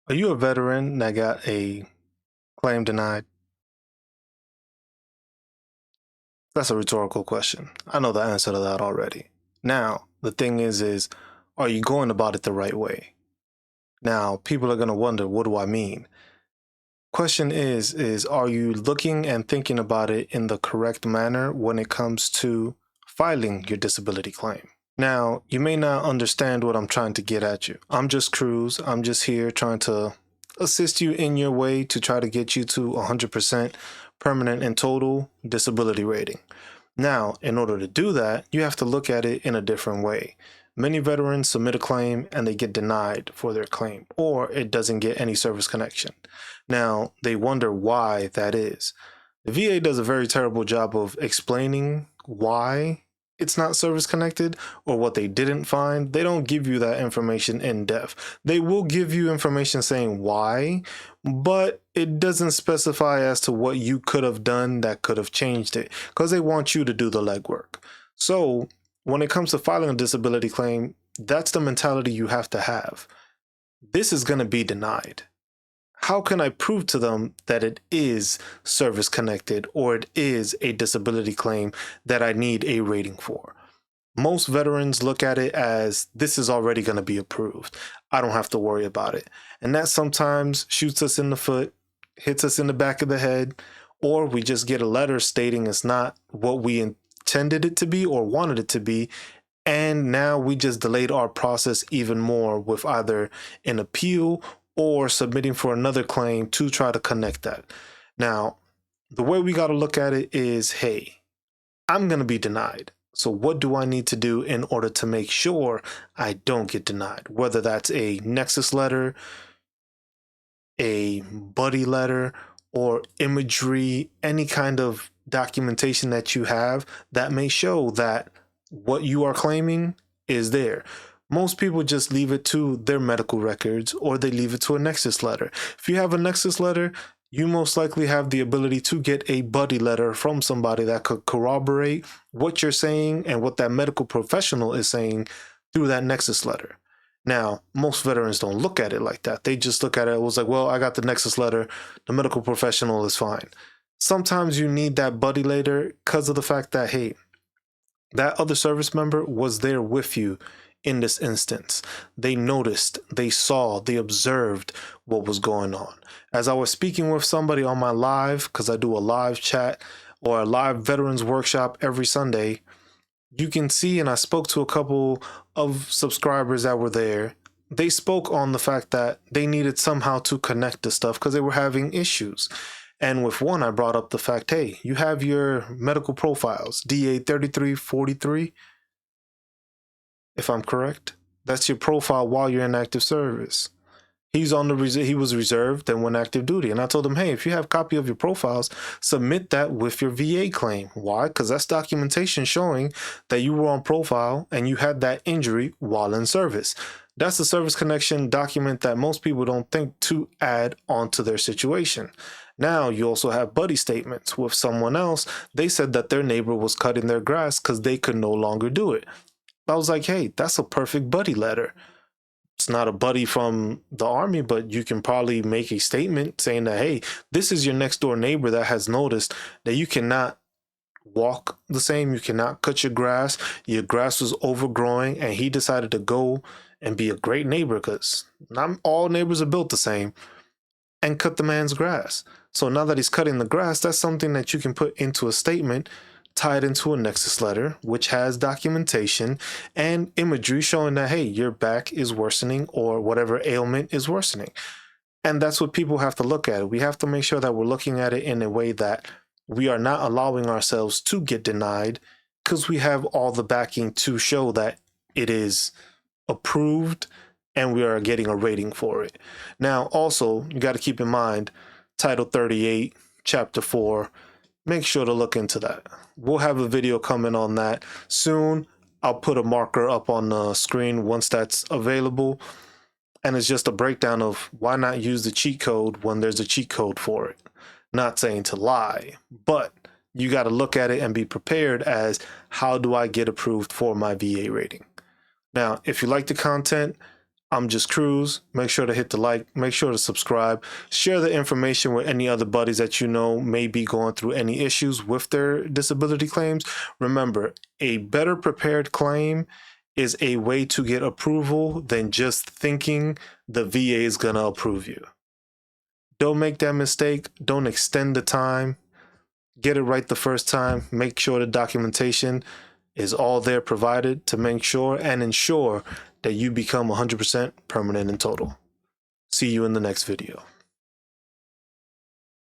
Are you a veteran that got a claim denied? That's a rhetorical question. I know the answer to that already. Now, the thing is, are you going about it the right way? Now, people are going to wonder, what do I mean? Question is are you looking and thinking about it in the correct manner when it comes to filing your disability claim? Now, you may not understand what I'm trying to get at you. I'm just Cruz. I'm just here trying to assist you in your way to try to get you to 100% permanent and total disability rating. Now, in order to do that, you have to look at it in a different way. Many veterans submit a claim and they get denied for their claim, or it doesn't get any service connection. Now, they wonder why that is. The VA does a very terrible job of explaining why it's not service connected or what they didn't find. They don't give you that information in depth. They will give you information saying why, but it doesn't specify as to what you could have done that could have changed it, because they want you to do the legwork. So when it comes to filing a disability claim, that's the mentality you have to have. This is going to be denied. How can I prove to them that it is service connected or it is a disability claim that I need a rating for? Most veterans look at it as this is already going to be approved. I don't have to worry about it. And that sometimes shoots us in the foot, hits us in the back of the head, or we just get a letter stating it's not what we intended it to be or wanted it to be. And now we just delayed our process even more with either an appeal or submitting for another claim to try to connect that. Now, the way we got to look at it is, hey, I'm going to be denied. So what do I need to do in order to make sure I don't get denied? Whether that's a nexus letter, a buddy letter, or imagery, any kind of documentation that you have that may show that what you are claiming is there. Most people just leave it to their medical records or they leave it to a nexus letter. If you have a nexus letter, you most likely have the ability to get a buddy letter from somebody that could corroborate what you're saying and what that medical professional is saying through that nexus letter. Now, most veterans don't look at it like that. They just look at it, was like, well, I got the nexus letter, the medical professional is fine. Sometimes you need that buddy letter because of the fact that, hey, that other service member was there with you in this instance. They noticed, they saw, they observed what was going on. As I was speaking with somebody on my live, because I do a live chat or a live veterans workshop every Sunday, you can see, and I spoke to a couple of subscribers that were there. They spoke on the fact that they needed somehow to connect the stuff because they were having issues. And with one, I brought up the fact, hey, you have your medical profiles, DA 3343, if I'm correct. That's your profile while you're in active service. He was reserved and went active duty. And I told him, hey, if you have a copy of your profiles, submit that with your VA claim. Why? Because that's documentation showing that you were on profile and you had that injury while in service. That's the service connection document that most people don't think to add onto their situation. Now, you also have buddy statements with someone else. They said that their neighbor was cutting their grass because they could no longer do it. I was like, hey, that's a perfect buddy letter. It's not a buddy from the army, but you can probably make a statement saying that, hey, this is your next door neighbor that has noticed that you cannot walk the same, you cannot cut your grass was overgrowing, and he decided to go and be a great neighbor because not all neighbors are built the same, and cut the man's grass. So now that he's cutting the grass, that's something that you can put into a statement tied into a nexus letter, which has documentation and imagery showing that, hey, your back is worsening or whatever ailment is worsening. And that's what people have to look at. We have to make sure that we're looking at it in a way that we are not allowing ourselves to get denied because we have all the backing to show that it is approved and we are getting a rating for it. Now, also, you got to keep in mind Title 38, Chapter 4. Make sure to look into that. We'll have a video coming on that soon. I'll put a marker up on the screen once that's available. And it's just a breakdown of why not use the cheat code when there's a cheat code for it. Not saying to lie, but you got to look at it and be prepared as, how do I get approved for my VA rating? Now, if you like the content, I'm Just Cruz. Make sure to hit the like, make sure to subscribe, share the information with any other buddies that you know may be going through any issues with their disability claims. Remember, a better prepared claim is a way to get approval than just thinking the VA is going to approve you. Don't make that mistake. Don't extend the time. Get it right the first time. Make sure the documentation is all there provided to make sure and ensure that you become 100% permanent and total. See you in the next video.